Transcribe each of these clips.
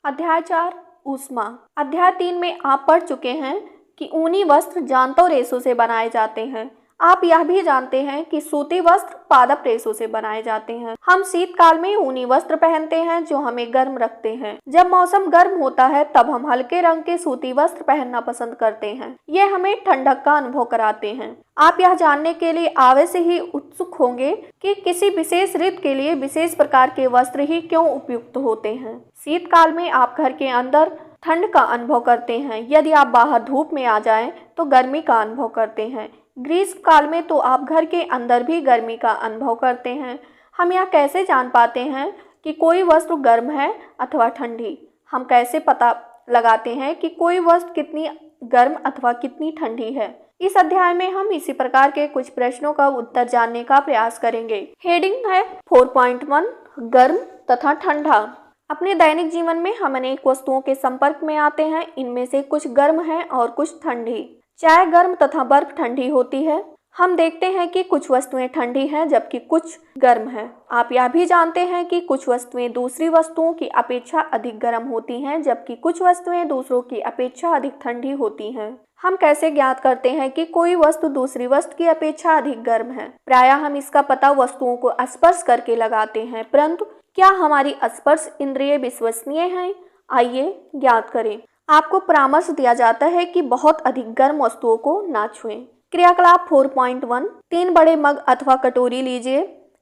अध्याय 4 ऊष्मा। अध्याय 3 में आप पढ़ चुके हैं कि ऊनी वस्त्र जांतों रेशों से बनाए जाते हैं। आप यह भी जानते हैं कि सूती वस्त्र पादप रेशों से बनाए जाते हैं। हम शीतकाल में ऊनी वस्त्र पहनते हैं जो हमें गर्म रखते हैं। जब मौसम गर्म होता है तब हम हल्के रंग के सूती वस्त्र पहनना पसंद करते हैं। ये हमें ठंडक का अनुभव कराते हैं। आप यह जानने के लिए अवश्य ही उत्सुक होंगे कि किसी विशेष ऋतु के लिए विशेष प्रकार के वस्त्र ही क्यों उपयुक्त होते हैं। शीतकाल में आप घर के अंदर ठंड का अनुभव करते हैं। यदि आप बाहर धूप में आ जाएं तो गर्मी का अनुभव करते हैं। ग्रीष्म काल में तो आप घर के अंदर भी गर्मी का अनुभव करते हैं। हम यह कैसे जान पाते हैं कि कोई वस्तु गर्म है अथवा ठंडी? हम कैसे पता लगाते हैं कि कोई वस्तु कितनी गर्म अथवा कितनी ठंडी है? इस अध्याय में हम इसी प्रकार के कुछ प्रश्नों का उत्तर जानने का प्रयास करेंगे। हेडिंग है 4.1 गर्म तथा ठंडा। अपने दैनिक जीवन में हम अनेक वस्तुओं के संपर्क में आते हैं। इनमें से कुछ गर्म हैं और कुछ ठंडी। चाय गर्म तथा बर्फ ठंडी होती है। हम देखते हैं कि कुछ वस्तुएं ठंडी हैं जबकि कुछ गर्म हैं। आप यह भी जानते हैं कि कुछ वस्तुएं दूसरी वस्तुओं की अपेक्षा अधिक गर्म होती हैं जबकि कुछ वस्तुएं दूसरों की अपेक्षा अधिक ठंडी होती हैं। हम कैसे ज्ञात करते हैं कि कोई वस्तु दूसरी वस्तु की अपेक्षा अधिक गर्म है? प्रायः हम इसका पता वस्तुओं को स्पर्श करके लगाते हैं, परंतु क्या हमारी स्पर्श इंद्रिय विश्वसनीय है? आइए ज्ञात करें। आपको परामर्श दिया जाता है कि बहुत अधिक गर्म वस्तुओं को ना छुएं। क्रियाकलाप 4.1 3 बड़े मग अथवा कटोरी लीजिए।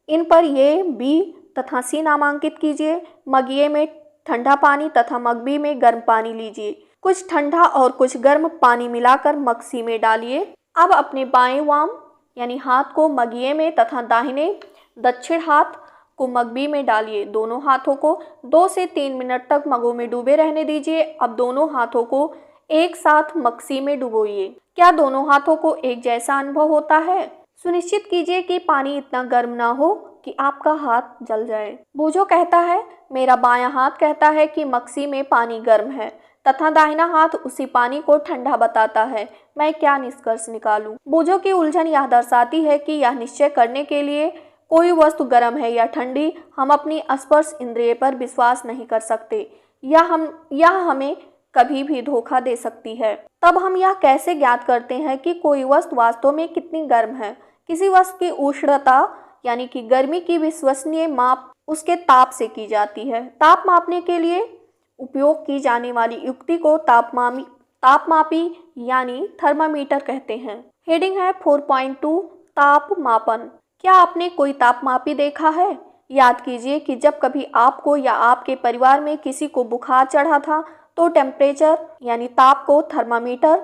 इन पर ए, बी तथा सी नामांकित कीजिए। मग ए में ठंडा पानी तथा मग बी में गर्म पानी लीजिए। कुछ ठंडा और कुछ गर्म पानी मिलाकर मग सी में डालिए। अब अपने बाएं वाम यानी हाथ को मग ए में तथा दाहिने दक्षिण हाथ को मग बी में डालिए। दोनों हाथों को 2 से 3 मिनट तक मगों में डूबे रहने दीजिए। अब दोनों हाथों को एक साथ मग सी में डुबोइए। क्या दोनों हाथों को एक जैसा अनुभव होता है? सुनिश्चित कीजिए कि पानी इतना गर्म ना हो कि आपका हाथ जल जाए। बूझो कहता है, मेरा बायां हाथ कहता है कि मग सी में पानी गर्म है तथा दाहिना हाथ उसी पानी को ठंडा बताता है। मैं क्या निष्कर्ष निकालूं? बूझो की उलझन यह दर्शाती है कि यह निश्चय करने के लिए कोई वस्तु गर्म है या ठंडी हम अपनी स्पर्श इंद्रिय पर विश्वास नहीं कर सकते। यह हमें कभी भी धोखा दे सकती है। तब हम यह कैसे ज्ञात करते हैं कि कोई वस्तु वास्तव में कितनी गर्म है? किसी वस्तु की उष्णता यानी कि गर्मी की विश्वसनीय माप उसके ताप से की जाती है। ताप मापने के लिए उपयोग की जाने वाली युक्ति को तापमापी यानी थर्मामीटर कहते हैं। हेडिंग है 4.2 ताप मापन। क्या आपने कोई तापमापी देखा है? याद कीजिए कि जब कभी आपको या आपके परिवार में किसी को बुखार चढ़ा था तो टेम्परेचर यानी ताप को थर्मामीटर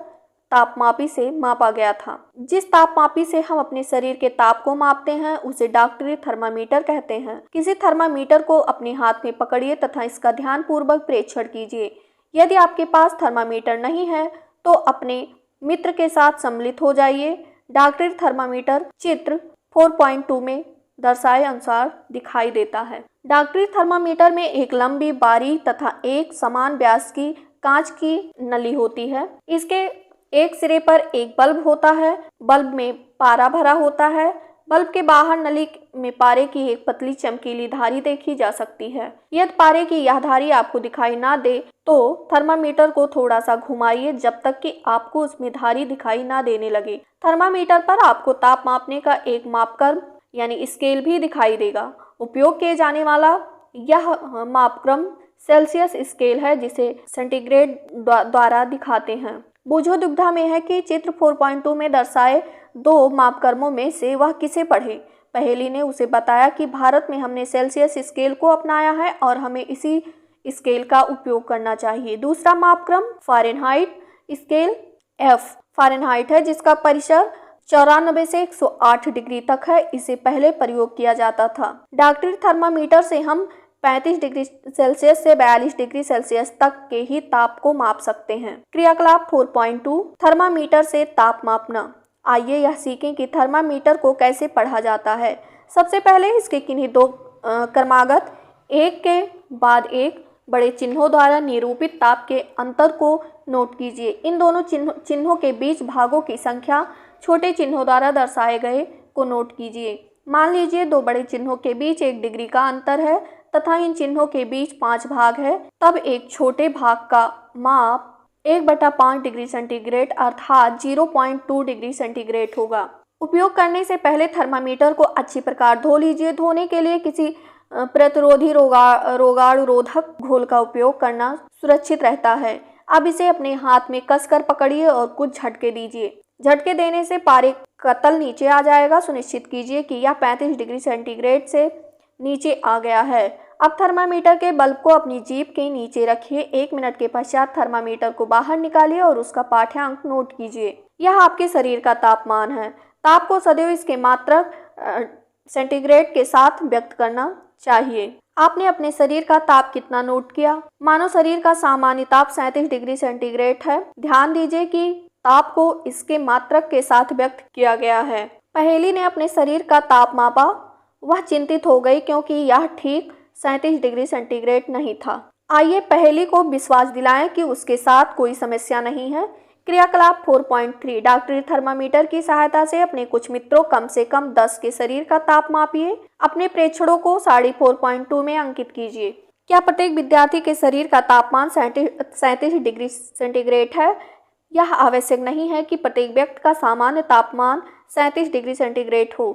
तापमापी से मापा गया था। जिस तापमापी से हम अपने शरीर के ताप को मापते हैं उसे डॉक्टरी थर्मामीटर कहते हैं। किसी थर्मामीटर को अपने हाथ में पकड़िए तथा इसका ध्यानपूर्वक प्रेक्षण कीजिए। यदि आपके पास थर्मामीटर नहीं है तो अपने मित्र के साथ सम्मिलित हो जाइए। डॉक्टरी थर्मामीटर चित्र 4.2 में दर्शाए अनुसार दिखाई देता है। डॉक्टरी थर्मामीटर में एक लंबी बारीक तथा एक समान व्यास की कांच की नली होती है। इसके एक सिरे पर एक बल्ब होता है। बल्ब में पारा भरा होता है। बल्ब के बाहर नली में पारे की एक पतली चमकीली धारी देखी जा सकती है। यदि पारे की यह धारी आपको दिखाई ना दे तो थर्मामीटर को थोड़ा सा घुमाइए जब तक कि आपको उसमें धारी दिखाई ना देने लगे। थर्मामीटर पर आपको ताप मापने का एक मापक्रम यानी स्केल भी दिखाई देगा। उपयोग किए जाने वाला यह मापक्रम सेल्सियस स्केल है जिसे सेंटीग्रेड द्वारा दिखाते हैं। बूझो दुविधा में है कि चित्र 4.2 में दर्शाए 2 मापक्रमों में से वह किसे पढ़े। पहेली ने उसे बताया कि भारत में हमने सेल्सियस स्केल को अपनाया है और हमें इसी स्केल का उपयोग करना चाहिए। दूसरा मापक्रम फ़ारेनहाइट स्केल F फ़ारेनहाइट है जिसका परिसर 94 से 108 डिग्री तक है। इसे पहले प्रयोग किया जाता था। डॉक्टरी थर्मामीटर से हम 35 डिग्री सेल्सियस से 42 डिग्री सेल्सियस तक के ही ताप को माप सकते हैं। क्रियाकलाप 4.2 थर्मामीटर से ताप मापना। आइए यह सीखें कि थर्मामीटर को कैसे पढ़ा जाता है। सबसे पहले इसके किन्हीं 2 क्रमागत एक के बाद एक बड़े चिन्हों द्वारा निरूपित ताप के अंतर को नोट कीजिए। इन दोनों चिन्हों के बीच भागों की संख्या छोटे चिन्हों द्वारा दर्शाए गए को नोट कीजिए। मान लीजिए 2 बड़े चिन्हों के बीच 1 डिग्री का अंतर है तथा इन चिन्हों के बीच 5 भाग है, तब एक छोटे भाग का माप 1/5 डिग्री सेंटीग्रेड अर्थात 0.2 डिग्री सेंटीग्रेड होगा। उपयोग करने से पहले थर्मामीटर को अच्छी प्रकार धो लीजिए। धोने के लिए किसी प्रतिरोधी रोगाणुरोधक घोल का उपयोग करना सुरक्षित रहता है। अब इसे अपने हाथ में कसकर पकड़िए और कुछ झटके दीजिए। झटके देने से पारे का तल नीचे आ जाएगा। सुनिश्चित कीजिए कि यह 35 डिग्री सेंटीग्रेड से नीचे आ गया है। अब थर्मामीटर के बल्ब को अपनी जीभ के नीचे रखिए। 1 मिनट के पश्चात थर्मामीटर को बाहर निकालिए और उसका पाठ्यांक नोट कीजिए। यह आपके शरीर का तापमान है। ताप को सदैव इसके मात्रक सेंटीग्रेड के साथ व्यक्त करना चाहिए। आपने अपने शरीर का ताप कितना नोट किया? मानव शरीर का सामान्य ताप 37 डिग्री सेंटीग्रेड है। ध्यान दीजिए कि ताप को इसके मात्रक के साथ व्यक्त किया गया है। पहेली ने अपने शरीर का ताप मापा। वह चिंतित हो गई क्योंकि यह ठीक 37 डिग्री सेंटीग्रेड नहीं था। आइए पहेली को विश्वास दिलाएं कि उसके साथ कोई समस्या नहीं है। क्रियाकलाप 4.3 डॉक्टरी थर्मामीटर की सहायता से अपने कुछ मित्रों कम से कम 10 के शरीर का ताप मापिए। अपने प्रेक्षणों को साड़ी 4.2 में अंकित कीजिए। क्या प्रत्येक विद्यार्थी के शरीर का तापमान 37 डिग्री सेंटीग्रेड है? यह आवश्यक नहीं है कि प्रत्येक व्यक्ति का सामान्य तापमान 37 डिग्री सेंटीग्रेड हो।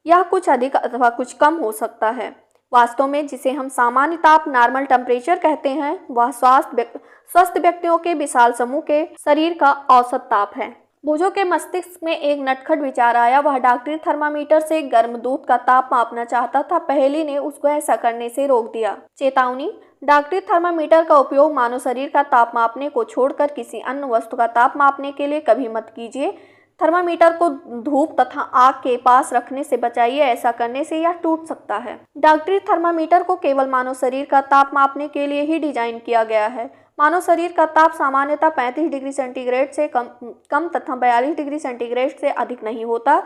यह कुछ अधिक अथवा कुछ कम हो सकता है। वास्तव में जिसे हम सामान्य ताप नॉर्मल टेम्परेचर कहते हैं, वह स्वस्थ व्यक्तियों के विशाल समूह के शरीर का औसत ताप है। बोझो के मस्तिष्क में एक नटखट विचार आया। वह डॉक्टरी थर्मामीटर से गर्म दूध का ताप मापना चाहता था। पहेली ने उसको ऐसा करने से रोक दिया। चेतावनी: डॉक्टरी थर्मामीटर का उपयोग मानव शरीर का ताप मापने को छोड़कर किसी अन्य वस्तु का ताप मापने के लिए कभी मत कीजिए। थर्मामीटर को धूप तथा आग के पास रखने से बचाइए। ऐसा करने से यह टूट सकता है। डॉक्टरी थर्मामीटर को केवल मानव शरीर का ताप मापने के लिए ही डिजाइन किया गया है। मानव शरीर का ताप सामान्यतः 35 डिग्री सेंटीग्रेड से कम तथा 42 डिग्री सेंटीग्रेड से अधिक नहीं होता।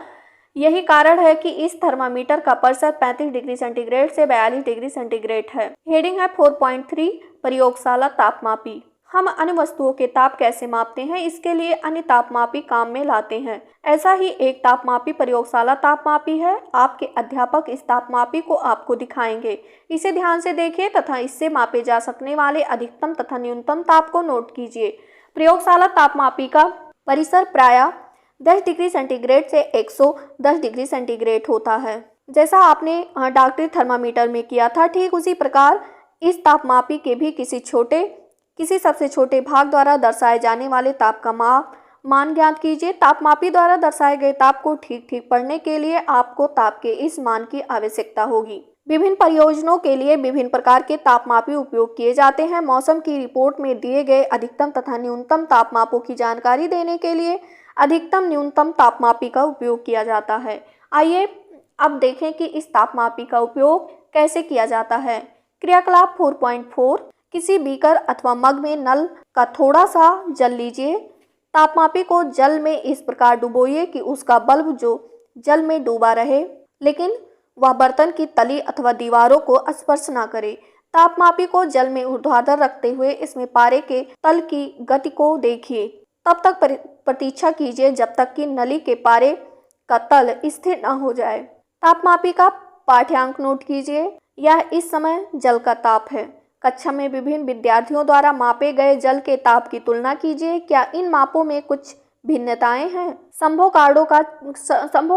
यही कारण है कि इस थर्मामीटर का परिसर 35 डिग्री सेंटीग्रेड से 42 डिग्री सेंटीग्रेड है। हेडिंग है 4.3 प्रयोगशाला तापमापी। हम अन्य वस्तुओं के ताप कैसे मापते हैं, इसके लिए अन्य तापमापी काम में लाते हैं। ऐसा ही एक तापमापी प्रयोगशाला तापमापी है। आपके अध्यापक इस तापमापी को आपको दिखाएंगे। इसे ध्यान से देखिए तथा इससे मापे जा सकने वाले अधिकतम तथा न्यूनतम ताप को नोट कीजिए। प्रयोगशाला तापमापी का परिसर प्रायः 10 डिग्री सेंटीग्रेड से 110 डिग्री सेंटीग्रेड होता है। जैसा आपने डॉक्टरी थर्मामीटर में किया था, ठीक उसी प्रकार इस तापमापी के भी किसी सबसे छोटे भाग द्वारा दर्शाए जाने वाले ताप का मान ज्ञात कीजिए। तापमापी द्वारा दर्शाए गए ताप को ठीक ठीक पढ़ने के लिए आपको ताप के इस मान की आवश्यकता होगी। विभिन्न प्रयोजनों के लिए विभिन्न प्रकार के तापमापी उपयोग किए जाते हैं। मौसम की रिपोर्ट में दिए गए अधिकतम तथा न्यूनतम तापमापों की जानकारी देने के लिए अधिकतम न्यूनतम तापमापी का उपयोग किया जाता है। आइए अब देखें कि इस तापमापी का उपयोग कैसे किया जाता है। क्रियाकलाप 4.4 किसी बीकर अथवा मग में नल का थोड़ा सा जल लीजिए। तापमापी को जल में इस प्रकार डुबोइए कि उसका बल्ब जो जल में डूबा रहे, लेकिन वह बर्तन की तली अथवा दीवारों को स्पर्श न करे। तापमापी को जल में ऊर्ध्वाधर रखते हुए इसमें पारे के तल की गति को देखिए। तब तक प्रतीक्षा कीजिए जब तक कि नली के पारे का तल स्थिर न हो जाए। तापमापी का पाठ्यांक नोट कीजिए। यह इस समय जल का ताप है। कक्षा में विभिन्न विद्यार्थियों द्वारा मापे गए जल के ताप की तुलना कीजिए। क्या इन मापों में कुछ भिन्नताएं हैं? संभव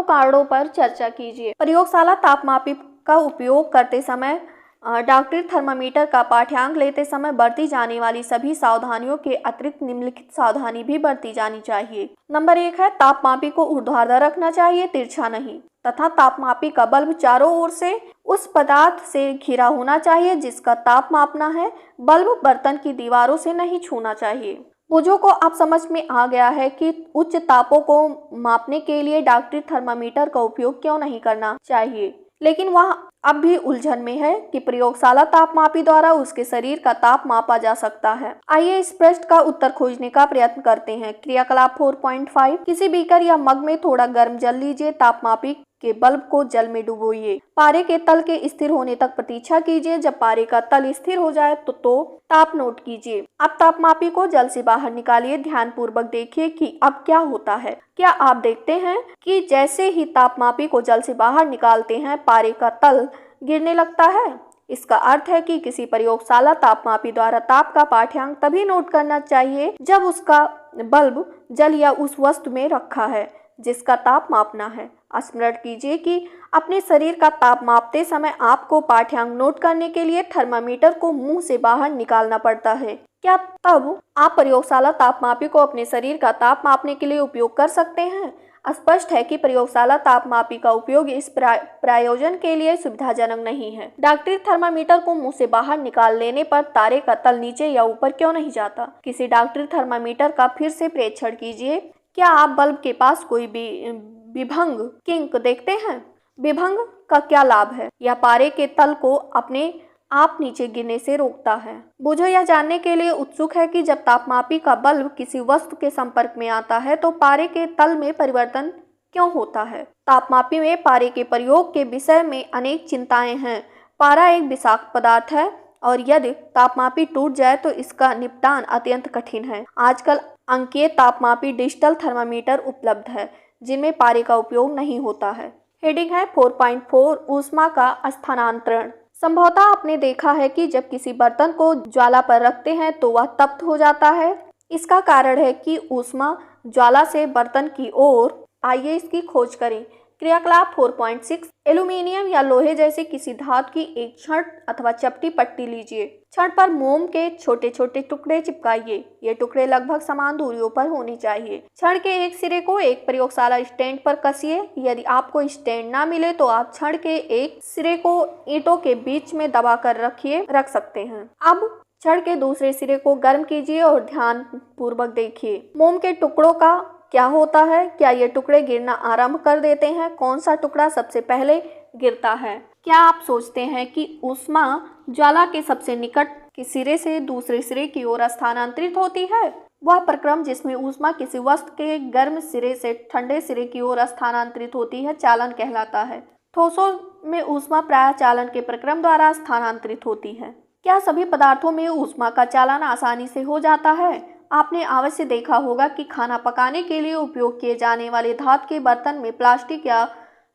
कारणों पर चर्चा कीजिए। प्रयोगशाला तापमापी का उपयोग करते समय डॉक्टरी थर्मामीटर का पाठ्यांक लेते समय बरती जाने वाली सभी सावधानियों के अतिरिक्त निम्नलिखित सावधानी भी बरती जानी चाहिए। नंबर 1 है तापमापी को ऊर्ध्वाधर रखना चाहिए, तिरछा नहीं, तथा तापमापी का बल्ब चारों ओर से उस पदार्थ से घिरा होना चाहिए जिसका ताप मापना है। बल्ब बर्तन की दीवारों से नहीं छूना चाहिए। बोझों को अब समझ में आ गया है कि उच्च तापों को मापने के लिए डॉक्टरी थर्मामीटर का उपयोग क्यों नहीं करना चाहिए, लेकिन वह अब भी उलझन में है कि प्रयोगशाला तापमापी द्वारा उसके शरीर का ताप मापा जा सकता है। आइए इस प्रश्न का उत्तर खोजने का प्रयत्न करते हैं। क्रियाकलाप 4.5 किसी बीकर या मग में थोड़ा गर्म जल लीजिए। तापमापी के बल्ब को जल में डुबोइए। पारे के तल के स्थिर होने तक प्रतीक्षा कीजिए। जब पारे का तल स्थिर हो जाए तो ताप नोट कीजिए। अब तापमापी को जल से बाहर निकालिए। ध्यान पूर्वक देखिए कि अब क्या होता है। क्या आप देखते हैं कि जैसे ही तापमापी को जल से बाहर निकालते हैं पारे का तल गिरने लगता है? इसका अर्थ है कि किसी प्रयोगशाला तापमापी द्वारा ताप का पाठ्यांक तभी नोट करना चाहिए जब उसका बल्ब जल या उस वस्तु में रखा है जिसका ताप मापना है। स्मरण कीजिए कि अपने शरीर का ताप मापते समय आपको पाठ्यांक नोट करने के लिए थर्मामीटर को मुंह से बाहर निकालना पड़ता है। क्या तब आप प्रयोगशाला तापमापी को अपने शरीर का ताप मापने के लिए उपयोग कर सकते हैं? स्पष्ट है कि प्रयोगशाला तापमापी का उपयोग इस प्रयोजन के लिए सुविधाजनक नहीं है। डॉक्टरी थर्मामीटर को मुंह से बाहर निकाल लेने पर तारे का तल नीचे या ऊपर क्यों नहीं जाता? किसी डॉक्टरी थर्मामीटर का फिर से प्रेक्षण कीजिए। क्या आप बल्ब के पास कोई विभंग किंक देखते हैं? विभंग का क्या लाभ है? यह पारे के तल को अपने आप नीचे गिरने से रोकता है। बुझो यह जानने के लिए उत्सुक है कि जब तापमापी का बल्ब किसी वस्तु के संपर्क में आता है तो पारे के तल में परिवर्तन क्यों होता है? तापमापी में पारे के प्रयोग के विषय में अनेक चिंताएं हैं। पारा एक विषाक्त पदार्थ है और यदि तापमापी टूट जाए तो इसका निपटान अत्यंत कठिन है। आजकल अंकीय तापमापी डिजिटल थर्मामीटर उपलब्ध है जिनमें पारे का उपयोग नहीं होता है। हेडिंग है 4.4 ऊष्मा का स्थानांतरण। संभवतः आपने देखा है कि जब किसी बर्तन को ज्वाला पर रखते हैं तो वह तप्त हो जाता है। इसका कारण है कि ऊष्मा ज्वाला से बर्तन की ओर। आइए इसकी खोज करें। क्रियाकलाप 4.6 एल्यूमीनियम या लोहे जैसे किसी धातु की एक छड़ अथवा चपटी पट्टी लीजिए। छड़ पर मोम के छोटे छोटे टुकड़े चिपकाइए। ये टुकड़े लगभग समान दूरियों पर होनी चाहिए। छड़ के एक सिरे को एक प्रयोगशाला स्टैंड पर कसिए। यदि आपको स्टैंड ना मिले तो आप छड़ के एक सिरे को ईंटों के बीच में दबाकर रख सकते हैं। अब छड़ के दूसरे सिरे को गर्म कीजिए और ध्यान पूर्वक देखिए। मोम के टुकड़ों का क्या होता है? क्या ये टुकड़े गिरना आरंभ कर देते हैं? कौन सा टुकड़ा सबसे पहले गिरता है? क्या आप सोचते हैं कि ऊष्मा ज्वाला के सबसे निकट के सिरे से दूसरे सिरे की ओर स्थानांतरित होती है? वह प्रक्रम जिसमें ऊष्मा किसी वस्तु के गर्म सिरे से ठंडे सिरे की ओर स्थानांतरित होती है चालन कहलाता है। ठोसों में ऊष्मा प्रायः चालन के प्रक्रम द्वारा स्थानांतरित होती है। क्या सभी पदार्थों में ऊष्मा का चालन आसानी से हो जाता है? आपने अवश्य देखा होगा कि खाना पकाने के लिए उपयोग किए जाने वाले धातु के बर्तन में प्लास्टिक या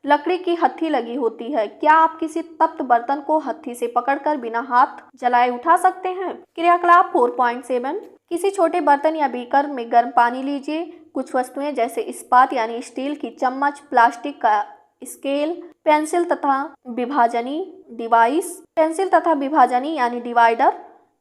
लकड़ी की हत्थी लगी होती है। क्या आप किसी तप्त बर्तन को हत्थी से पकड़कर बिना हाथ जलाए उठा सकते हैं? क्रियाकलाप 4.7 किसी छोटे बर्तन या बीकर में गर्म पानी लीजिए। कुछ वस्तुएं जैसे इस्पात यानी स्टील की चम्मच, प्लास्टिक का स्केल, पेंसिल तथा विभाजनी यानी डिवाइडर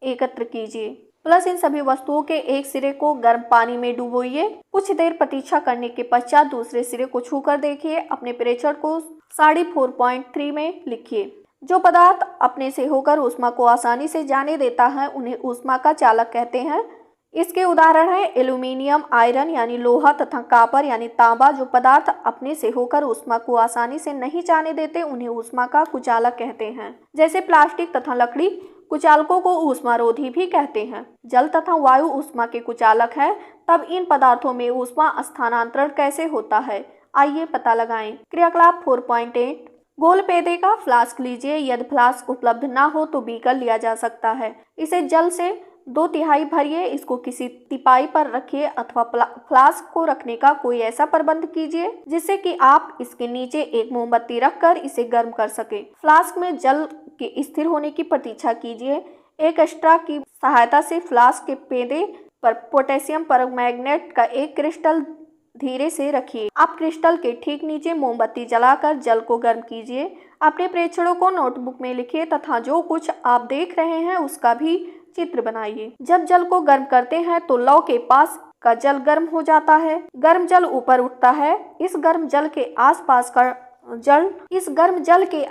एकत्र कीजिए। प्लस इन सभी वस्तुओं के एक सिरे को गर्म पानी में डुबोइए। कुछ देर प्रतीक्षा करने के पश्चात दूसरे सिरे को छूकर देखिए। अपने प्रेक्षण को साड़ी 4.3 में लिखिए। जो पदार्थ अपने से होकर ऊष्मा को आसानी से जाने देता है उन्हें ऊष्मा का चालक कहते हैं। इसके उदाहरण है एल्यूमीनियम, आयरन यानी लोहा तथा कॉपर यानी तांबा। जो पदार्थ अपने से होकर ऊष्मा को आसानी से नहीं जाने देते उन्हें ऊष्मा का कुचालक कहते हैं। जैसे प्लास्टिक तथा लकड़ी कुचालकों को ऊष्मारोधी भी कहते हैं। जल तथा वायु ऊष्मा के कुचालक है। तब इन पदार्थों में ऊष्मा स्थानांतरण कैसे होता है? आइए पता लगाएं। क्रियाकलाप 4.8 गोल पेदे का फ्लास्क लीजिए। यदि फ्लास्क उपलब्ध ना हो तो बीकर लिया जा सकता है। इसे जल से 2/3 भरिए। इसको किसी तिपाई पर रखिए अथवा फ्लास्क को रखने का कोई ऐसा प्रबंध कीजिए जिससे कि आप इसके नीचे एक मोमबत्ती रखकर इसे गर्म कर सके। फ्लास्क में जल के स्थिर होने की प्रतीक्षा कीजिए। एक स्ट्रा की सहायता से फ्लास्क के पेदे पर पोटेशियम परमैंगनेट का एक क्रिस्टल धीरे से रखिए। आप क्रिस्टल के ठीक नीचे मोमबत्ती जलाकर जल को गर्म कीजिए। अपने प्रेक्षणों को नोटबुक में लिखिए तथा जो कुछ आप देख रहे हैं उसका भी चित्र बनाइए। जब जल को गर्म करते हैं तो लौ के पास का जल गर्म हो जाता है। गर्म जल ऊपर उठता है। इस गर्म जल के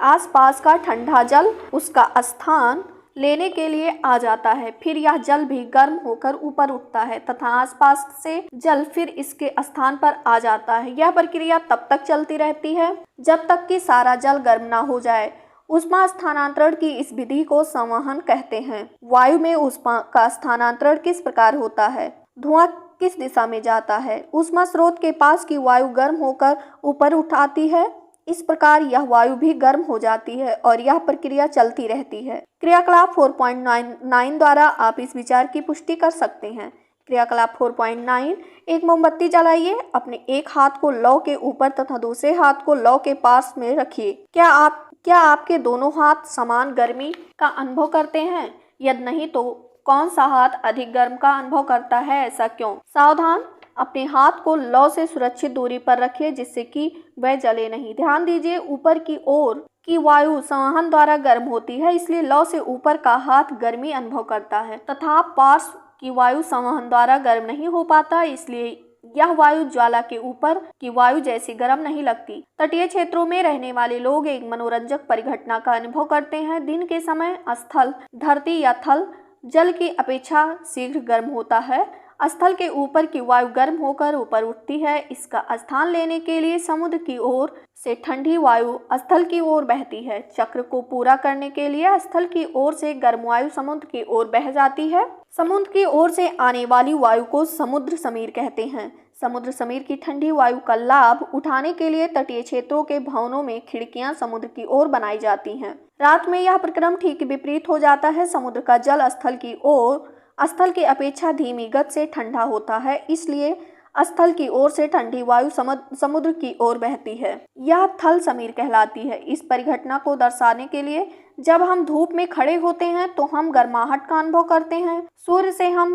आसपास का ठंडा जल उसका स्थान लेने के लिए आ जाता है। फिर यह जल भी गर्म होकर ऊपर उठता है तथा आसपास से जल फिर इसके स्थान पर आ जाता है। यह प्रक्रिया तब तक चलती रहती है जब तक कि सारा जल गर्म ना हो जाए। ऊष्मा स्थानांतरण की इस विधि को संवहन कहते हैं। वायु में ऊष्मा का स्थानांतरण किस प्रकार होता है? धुआं किस दिशा में जाता है? ऊष्मा स्रोत के पास की वायु गर्म होकर ऊपर उठाती है। इस प्रकार यह वायु भी गर्म हो जाती है और यह प्रक्रिया चलती रहती है। क्रियाकलाप 4.9 द्वारा आप इस विचार की पुष्टि कर सकते हैं। क्रियाकलाप 4.9 एक मोमबत्ती जलाइए। अपने एक हाथ को लौ के ऊपर तथा दूसरे हाथ को लौ के पास में रखिए। क्या आप क्या आपके दोनों हाथ समान गर्मी का अनुभव करते हैं? यदि नहीं तो कौन सा हाथ अधिक गर्म का अनुभव करता है, ऐसा क्यों? सावधान, अपने हाथ को लौ से सुरक्षित दूरी पर रखिए जिससे कि वह जले नहीं। ध्यान दीजिए, ऊपर की ओर की वायु संवहन द्वारा गर्म होती है, इसलिए लौ से ऊपर का हाथ गर्मी अनुभव करता है तथा पार्श्व की वायु संवहन द्वारा गर्म नहीं हो पाता, इसलिए यह वायु ज्वाला के ऊपर की वायु जैसी गर्म नहीं लगती। तटीय क्षेत्रों में रहने वाले लोग एक मनोरंजक परिघटना का अनुभव करते हैं। दिन के समय स्थल धरती या थल जल की अपेक्षा शीघ्र गर्म होता है। स्थल के ऊपर की वायु गर्म होकर ऊपर उठती है। इसका स्थान लेने के लिए समुद्र की ओर से ठंडी वायु स्थल की ओर बहती है। चक्र को पूरा करने के लिए स्थल की ओर से गर्म वायु समुद्र की ओर बह जाती है। समुद्र की ओर से आने वाली वायु को समुद्र समीर कहते हैं। समुद्र समीर की ठंडी वायु का लाभ उठाने के लिए तटीय क्षेत्रों के भवनों में खिड़कियां समुद्र की ओर बनाई जाती हैं। रात में यह प्रक्रम ठीक विपरीत हो जाता है। समुद्र का जल स्थल की अपेक्षा धीमी गति से ठंडा होता है, इसलिए स्थल की ओर से ठंडी वायु समुद्र की ओर बहती है। यह थल समीर कहलाती है। इस परिघटना को दर्शाने के लिए जब हम धूप में खड़े होते हैं तो हम गर्माहट का अनुभव करते हैं। सूर्य से हम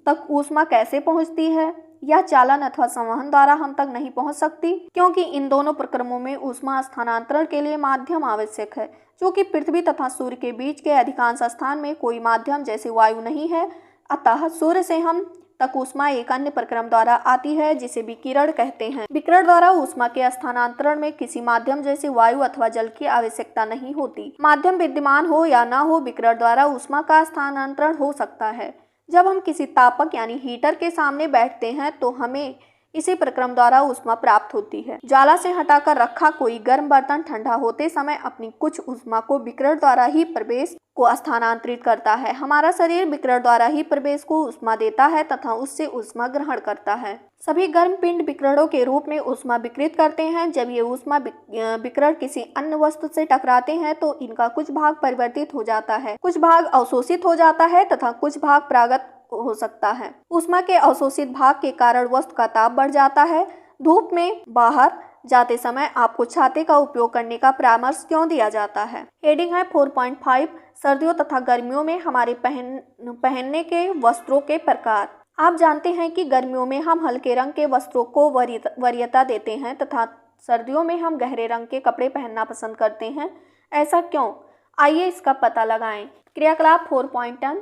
तक ऊष्मा कैसे पहुंचती है? यह चालन अथवा संवहन द्वारा हम तक नहीं पहुंच सकती, क्योंकि इन दोनों प्रक्रमों में ऊष्मा स्थानांतरण के लिए माध्यम आवश्यक है, जो कि पृथ्वी तथा सूर्य के बीच के अधिकांश स्थान में कोई माध्यम जैसे वायु नहीं है। अतः सूर्य से हम तक ऊष्मा एक अन्य प्रक्रम द्वारा आती है जिसे विकिरण कहते हैं। विकिरण द्वारा ऊष्मा के स्थानांतरण में किसी माध्यम जैसे वायु अथवा जल की आवश्यकता नहीं होती। माध्यम विद्यमान हो या न हो, विकिरण द्वारा ऊष्मा का स्थानांतरण हो सकता है। जब हम किसी तापक यानी हीटर के सामने बैठते हैं तो हमें इसी प्रक्रम द्वारा ऊष्मा प्राप्त होती है। ज्वाला से हटाकर रखा कोई गर्म बर्तन ठंडा होते समय अपनी कुछ ऊष्मा को विकिरण द्वारा ही प्रवेश को स्थानांतरित करता है। हमारा शरीर विकिरण द्वारा ही प्रवेश को ऊष्मा देता है तथा उससे ऊष्मा ग्रहण करता है। सभी गर्म पिंड विकिरणों के रूप में ऊष्मा विकिरित करते हैं। जब ये ऊष्मा विकिरण किसी अन्य वस्तु से टकराते हैं तो इनका कुछ भाग परिवर्तित हो जाता है, कुछ भाग अवशोषित हो जाता है तथा कुछ भाग परागत हो सकता है। ऊष्मा के अवशोषित भाग के कारण वस्तु का ताप बढ़ जाता है। धूप में बाहर जाते समय आपको छाते का उपयोग करने का परामर्श क्यों दिया जाता है? हेडिंग है 4.5 सर्दियों तथा गर्मियों में हमारे पहनने के वस्त्रों के प्रकार। आप जानते हैं कि गर्मियों में हम हल्के रंग के वस्त्रों को वरीयता देते हैं तथा सर्दियों में हम गहरे रंग के कपड़े पहनना पसंद करते हैं। ऐसा क्यों? आइए इसका पता लगाएं। क्रियाकलाप 4.10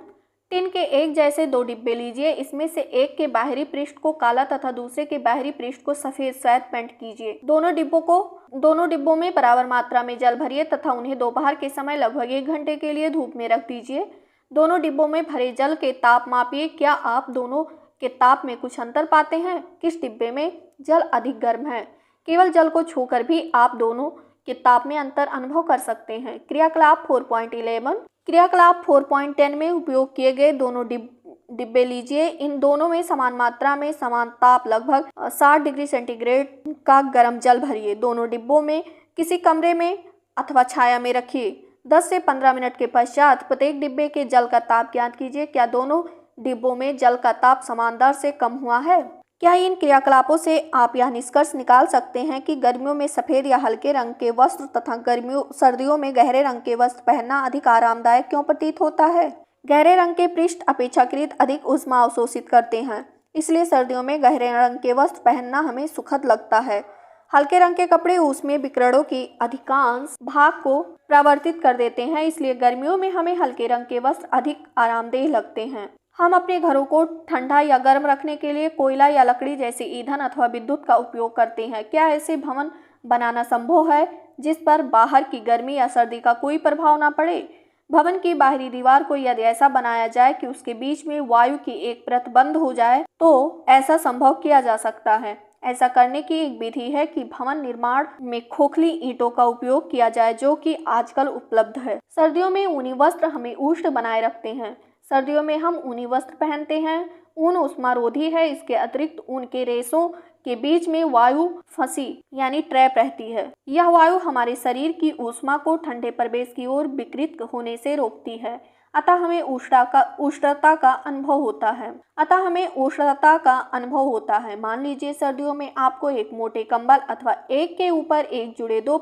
टिन के एक जैसे दो डिब्बे लीजिए। इसमें से एक के बाहरी पृष्ठ को काला तथा दूसरे के बाहरी पृष्ठ को सफेद श्वेत पेंट कीजिए। दोनों डिब्बों में बराबर मात्रा में जल भरिए तथा उन्हें दोपहर के समय लगभग 1 घंटे के लिए धूप में रख दीजिए। दोनों डिब्बों में भरे जल के ताप मापिए। क्या आप दोनों के ताप में कुछ अंतर पाते हैं? किस डिब्बे में जल अधिक गर्म है? केवल जल को छूकर भी आप दोनों के ताप में अंतर अनुभव कर सकते हैं। क्रियाकलाप 4.11 क्रियाकलाप 4.10 में उपयोग किए गए दोनों डिब्बे लीजिए। इन दोनों में समान मात्रा में समान ताप लगभग 60 डिग्री सेंटीग्रेड का गर्म जल भरिए। दोनों डिब्बों में किसी कमरे में अथवा छाया में रखिए। 10 से 15 मिनट के पश्चात प्रत्येक डिब्बे के जल का ताप ज्ञात कीजिए। क्या दोनों डिब्बों में जल का ताप समान दर से कम हुआ है? क्या इन क्रियाकलापों से आप यह निष्कर्ष निकाल सकते हैं कि गर्मियों में सफ़ेद या हल्के रंग के वस्त्र तथा सर्दियों में गहरे रंग के वस्त्र पहनना अधिक आरामदायक क्यों प्रतीत होता है? गहरे रंग के पृष्ठ अपेक्षाकृत अधिक ऊष्मा अवशोषित करते हैं, इसलिए सर्दियों में गहरे रंग के वस्त्र पहनना हमें सुखद लगता है। हल्के रंग के कपड़े ऊष्मीय विकिरणों की अधिकांश भाग को परावर्तित कर देते हैं, इसलिए गर्मियों में हमें हल्के रंग के वस्त्र अधिक आरामदेह लगते हैं। हम अपने घरों को ठंडा या गर्म रखने के लिए कोयला या लकड़ी जैसे ईंधन अथवा विद्युत का उपयोग करते हैं। क्या ऐसे भवन बनाना संभव है जिस पर बाहर की गर्मी या सर्दी का कोई प्रभाव न पड़े? भवन की बाहरी दीवार को यदि ऐसा बनाया जाए कि उसके बीच में वायु की एक परत बंद हो जाए तो ऐसा संभव किया जा सकता है। ऐसा करने की एक विधि है कि भवन निर्माण में खोखली ईंटों का उपयोग किया जाए, जो कि आजकल उपलब्ध है। सर्दियों में ऊनी वस्त्र हमें उष्ण बनाए रखते हैं। सर्दियों में हम ऊनी वस्त्र पहनते हैं। ऊन उष्मारोधी है। इसके अतिरिक्त ऊन के रेशों के बीच में वायु फंसी यानी ट्रैप रहती है। यह वायु हमारे शरीर की ऊष्मा को ठंडे प्रवेश की ओर विकृत होने से रोकती है, अतः हमें उष्णता का अनुभव होता है। मान लीजिए सर्दियों में आपको एक मोटे कंबल अथवा एक के ऊपर एक जुड़े 2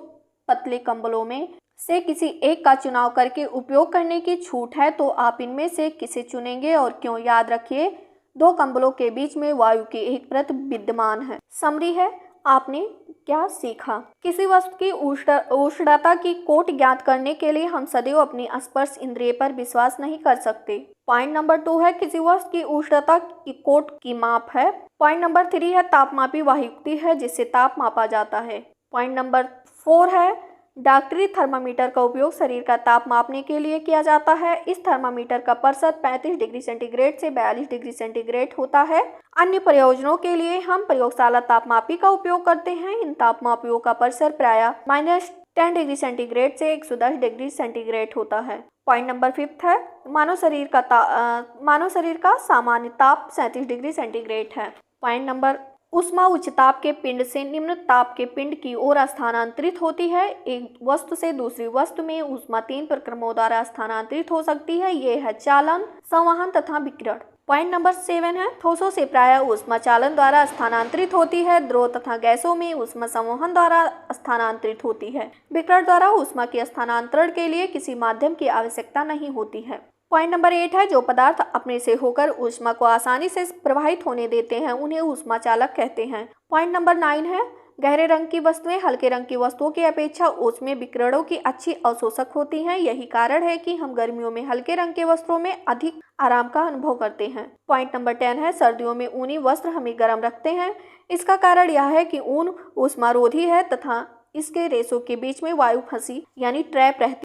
पतले कंबलों में से किसी एक का चुनाव करके उपयोग करने की छूट है तो आप इनमें से किसे चुनेंगे और क्यों? याद रखिए, दो कंबलों के बीच में वायु की एक परत विद्यमान है। समरी है, आपने क्या सीखा? किसी वस्तु की उष्णता की कोट ज्ञात करने के लिए हम सदैव अपनी स्पर्श इंद्रिय पर विश्वास नहीं कर सकते। पॉइंट नंबर 2 है किसी वस्तु की उष्णता की कोट की माप है। पॉइंट नंबर 3 है तापमापी वह युक्ति है जिससे ताप मापा जाता है। पॉइंट नंबर 4 है डॉक्टरी थर्मामीटर का उपयोग शरीर का ताप मापने के लिए किया जाता है। इस थर्मामीटर का परिशुद्ध 35 डिग्री सेंटीग्रेड से 42 डिग्री सेंटीग्रेड होता है। अन्य प्रयोजनों के लिए हम प्रयोगशाला तापमापी का उपयोग करते हैं। इन तापमापियों का परिसर प्रायः -10 डिग्री सेंटीग्रेड से 110 डिग्री सेंटीग्रेड होता है। पॉइंट नंबर 5 है मानव शरीर का सामान्य ताप 37 डिग्री सेंटीग्रेड है। पॉइंट नंबर ऊष्मा उच्च ताप के पिंड से निम्न ताप के पिंड की ओर स्थानांतरित होती है। एक वस्तु से दूसरी वस्तु में ऊष्मा 3 प्रक्रमों द्वारा स्थानांतरित हो सकती है। ये है चालन, संवहन तथा विकिरण। पॉइंट नंबर 7 है ठोसों से प्रायः ऊष्मा चालन द्वारा स्थानांतरित होती है। द्रव तथा गैसों में ऊष्मा संवहन द्वारा स्थानांतरित होती है। विकिरण द्वारा ऊष्मा के स्थानांतरण के लिए किसी माध्यम की आवश्यकता नहीं होती है। पॉइंट नंबर 8 है जो पदार्थ अपने से होकर ऊष्मा को आसानी से प्रवाहित होने देते हैं उन्हें ऊष्मा चालक कहते हैं। पॉइंट नंबर 9 है गहरे रंग की वस्तुएं हल्के रंग की वस्तुओं की अपेक्षा ऊष्मीय विकिरणों की अच्छी अवशोषक होती हैं। यही कारण है कि हम गर्मियों में हल्के रंग के वस्त्रों में अधिक आराम का अनुभव करते हैं। पॉइंट नंबर 10 है सर्दियों में ऊनी वस्त्र हमें गर्म रखते हैं। इसका कारण यह है कि ऊन ऊष्मारोधी है तथा इसके रेशों के बीच में वायु फंसी यानी ट्रैप रहती